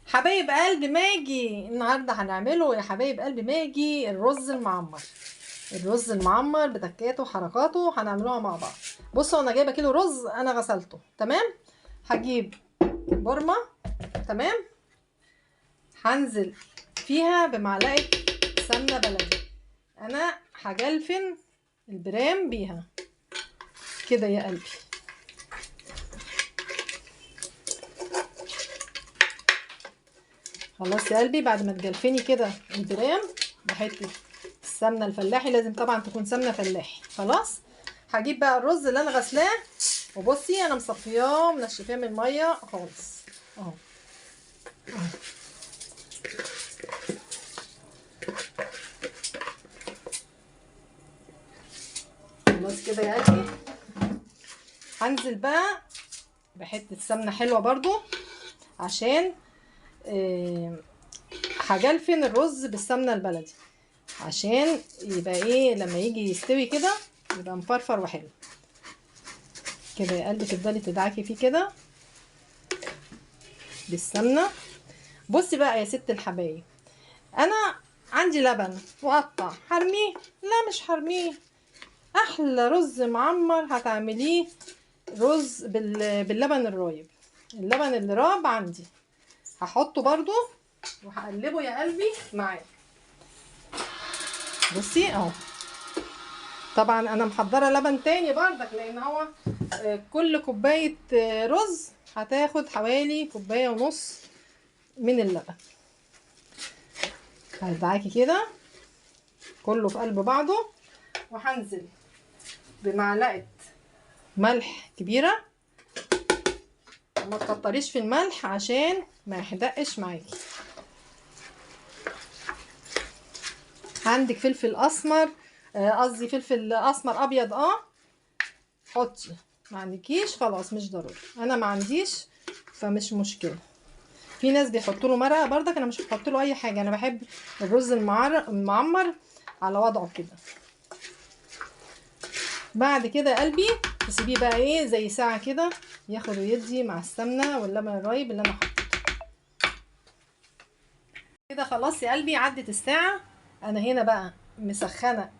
حبايب قلب ماجي، النهارده هنعمله يا حبايب قلب ماجي الرز المعمر. الرز المعمر بتكاته وحركاته هنعملوها مع بعض. بصوا انا جايبه كيلو رز انا غسلته تمام. هجيب برمه تمام، هنزل فيها بمعلقه سمنه بلدي. انا هجلفن البرام بيها كده يا قلبي. خلاص يا قلبي، بعد ما تجلفني كده البرام بحته السمنه الفلاحي، لازم طبعا تكون سمنه فلاحي. خلاص هجيب بقى الرز اللي انا غسلاه، وبصي انا مصفياه منشفاه من الميه خالص اهو. خلاص كده يا قلبي، هنزل بقى بحته سمنه حلوه برضو عشان هجلفن الرز بالسمنه البلدي عشان يبقى ايه لما يجي يستوي كده يبقى مفرفر وحلو كده يا قلبي. تفضلي تدعكي فيه كده بالسمنه. بصي بقى يا ست الحبايب، انا عندي لبن مقطع، هرميه؟ لا مش هرميه، احلى رز معمر هتعمليه رز باللبن الرايب. اللبن اللي راب عندي هحطه برضو وهقلبه يا قلبي معاه. بصي اهو، طبعا انا محضره لبن تاني بردك لان هو كل كوبايه رز هتاخد حوالي كوبايه ونص من اللبن. هدعكي كده كله في قلب بعضه، وهنزل بمعلقه ملح كبيره، ما تكتريش في الملح عشان ما يحدقش معاكي. عندك فلفل اسمر، قصدي فلفل اسمر ابيض حطي، ما عندكيش خلاص مش ضروري، انا ما عنديش فمش مشكله. في ناس بيحطوا له مرقه بردك، انا مش هحط له اي حاجه، انا بحب الرز المعمر على وضعه كده. بعد كده يا قلبي تسيبيه بقى ايه زي ساعه كده ياخد ويدي مع السمنه واللبن الرايب اللي انا حطيته كده. خلاص يا قلبي عدت الساعه، انا هنا بقى مسخنه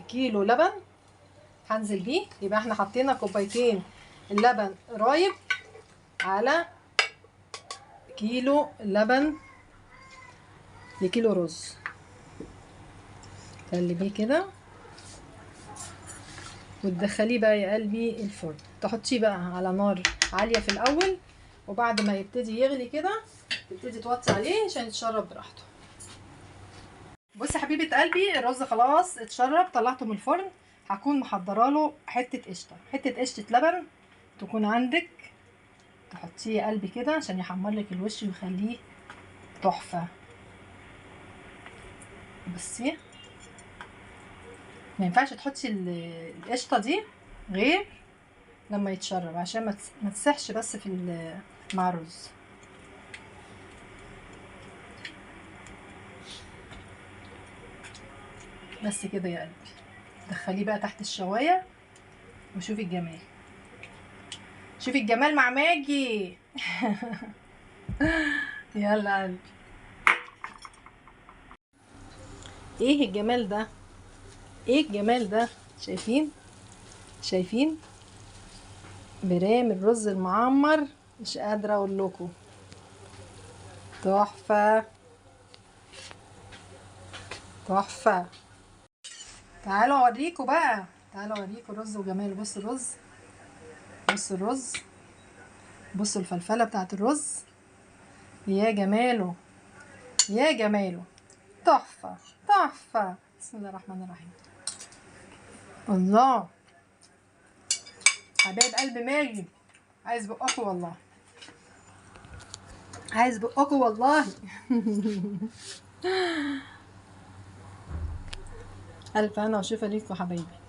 كيلو لبن هنزل بيه. يبقى احنا حطينا كوبايتين اللبن رايب على كيلو لبن لكيلو رز. تقلبيه كده وتدخليه بقى يا قلبي الفرن، تحطيه بقى على نار عاليه في الاول، وبعد ما يبتدي يغلي كده تبتدي توطي عليه عشان يتشرب براحته. بصي يا حبيبه قلبي، الرز خلاص اتشرب طلعته من الفرن. هكون محضره له حته قشطه، حته قشطه لبن تكون عندك تحطيه يا قلبي كده عشان يحمر لك الوش ويخليه تحفه. بصي ما ينفعش تحطي القشطه دي غير لما يتشرب عشان ما تسحش بس مع الرز. بس كده يا قلبي، دخليه بقى تحت الشوايه وشوفي الجمال، شوفي الجمال مع ماجي. يلا قلبي، ايه الجمال ده، ايه الجمال ده، شايفين شايفين برام الرز المعمر؟ مش قادره اقول لكم تحفه تحفه. تعالوا اوريكم بقى، تعالوا اوريكم الرز وجماله. بصوا الرز، بصوا الرز، بصوا الفلفله بتاعت الرز، يا جماله يا جماله، تحفه تحفه. بسم الله الرحمن الرحيم. الله حبايب قلب ماجي، عايز بقكم والله، عايز بقكم والله. الف انا وشفا ليكم حبايبي.